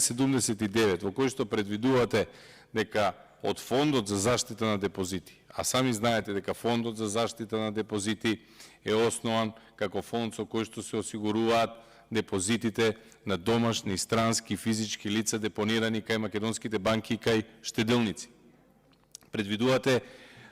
79 во кој што предвидувате дека од Фондот за заштита на депозити, а сами знаете дека Фондот за заштита на депозити е основан како фонд со кој што се осигуруваат депозитите на домашни, странски, физички лица депонирани кај македонските банки и кај штеделници. Предвидувате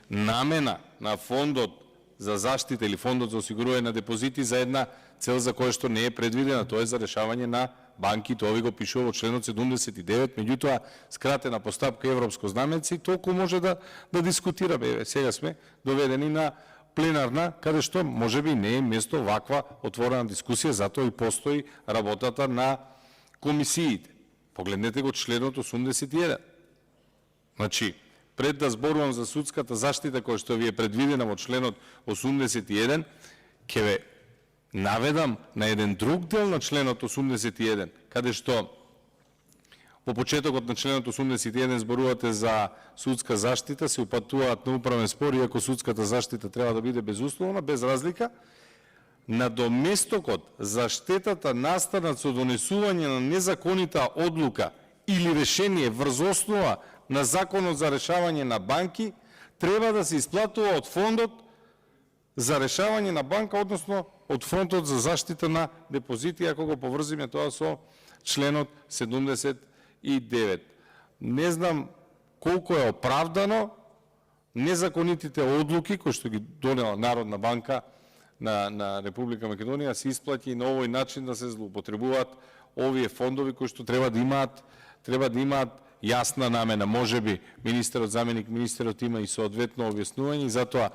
намена на Фондот за заштита или Фондот за осигурување на депозити за една цел за која што не е предвидена, тоа е за решавање на банки, тоа ви го пишува во членот 79, меѓутоа скратена постапка европско знаменце и толку може да дискутираме. Сега сме доведени на пленарна, каде што можеби не е место ваква отворена дискусија, затоа и постои работата на комисиите. Погледнете го членот 81. Значи, пред да зборувам за судската заштита која што ви е предвидена во членот 81, ќе ве наведам на еден друг дел на членот 81, каде што во почетокот на членот 81 зборувате за судска заштита, се упатуваат на управен спор, иако судската заштита треба да биде безусловна, без разлика, на доместокот за штетата настанат со донесување на незаконита одлука или решение врз основа на Законот за решавање на банки, треба да се исплатува од Фондот за решавање на банка, односно од Фондот за заштита на депозити, ако го поврзиме тоа со членот 79. Не знам колку е оправдано незаконитите одлуки кои што ги донела Народна банка на Република Македонија се исплати и на овој начин да се злоупотребуваат овие фондови кои што треба да имаат јасна намена. Можеби министерот, заменик министерот има и соодветно објаснување, и затоа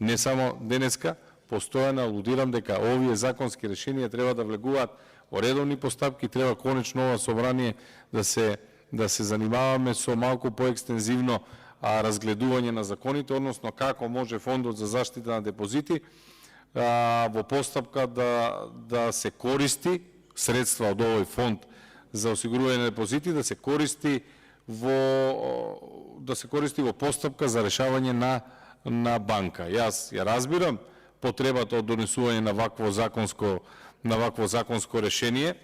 не само денеска, постојано алудирам дека овие законски решенија треба да влегуваат во редовни постапки, треба конечно ова собрание да се занимаваме со малку поекстензивно разгледување на законите, односно како може Фондот за заштита на депозити во постапка да се користи средства од овој фонд за осигурување на депозити, да се користи во постапка за решавање на банка. Јас ја разбирам потребата од донесување на вакво законско решение.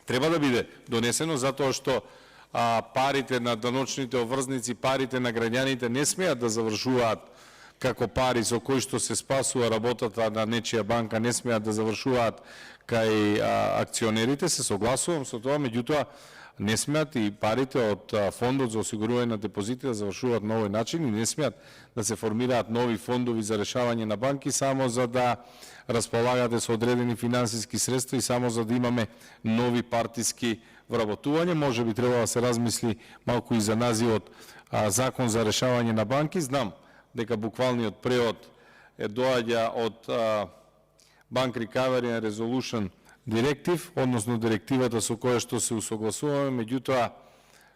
Треба да биде донесено затоа што парите на даночните обврзници, парите на граѓаните не смеат да завршуваат како пари со кои што се спасува работата на нечија банка, не смеат да завршуваат кај акционерите. Се согласувам со тоа, меѓутоа не смеат и парите од Фондот за осигурување на депозити да завршуваат на овој начин и не смеат да се формираат нови фондови за решавање на банки само за да располагате со одредени финансиски средства и само за да имаме нови партиски вработување. Може би треба да се размисли малку и за називот Закон за решавање на банки. Знам дека буквалниот превод доаѓа од Bank Recovery and Resolution Directive, односно директивата со која што се усогласуваме, меѓутоа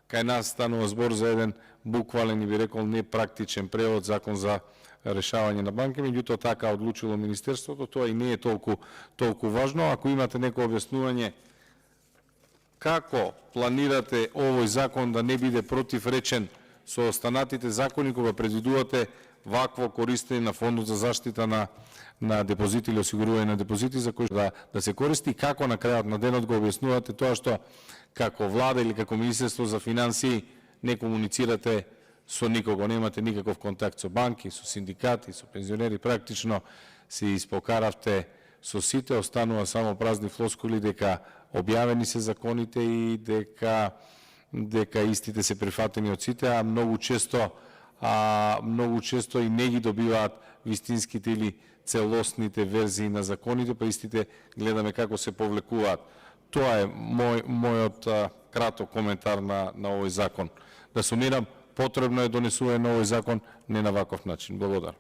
кај нас станува збор за еден буквален и би рекол непрактичен превод Закон за решавање на банки, меѓутоа така одлучило Министерството, тоа и не е толку важно. Ако имате неко објаснување како планирате овој закон да не биде противречен со останатите закони кога предвидувате вакво користење на Фондот за заштита на депозити или осигурување на депозити за кој да се користи, и како на крајот на денот го објаснувате тоа што како влада или како Министерство за финансии не комуницирате со никого, немате никаков контакт со банки, со синдикати, со пензионери, практично се испокаравте со сите, останува само празни флоскули дека објавени се законите и дека истите се прифатени од сите, а многу често и не ги добиваат вистинските или целосните верзии на законите, па истите гледаме како се повлекуваат. Тоа е мојот краток коментар на овој закон. Да сумирам, потребно е донесување на овој закон не на ваков начин. Благодарам.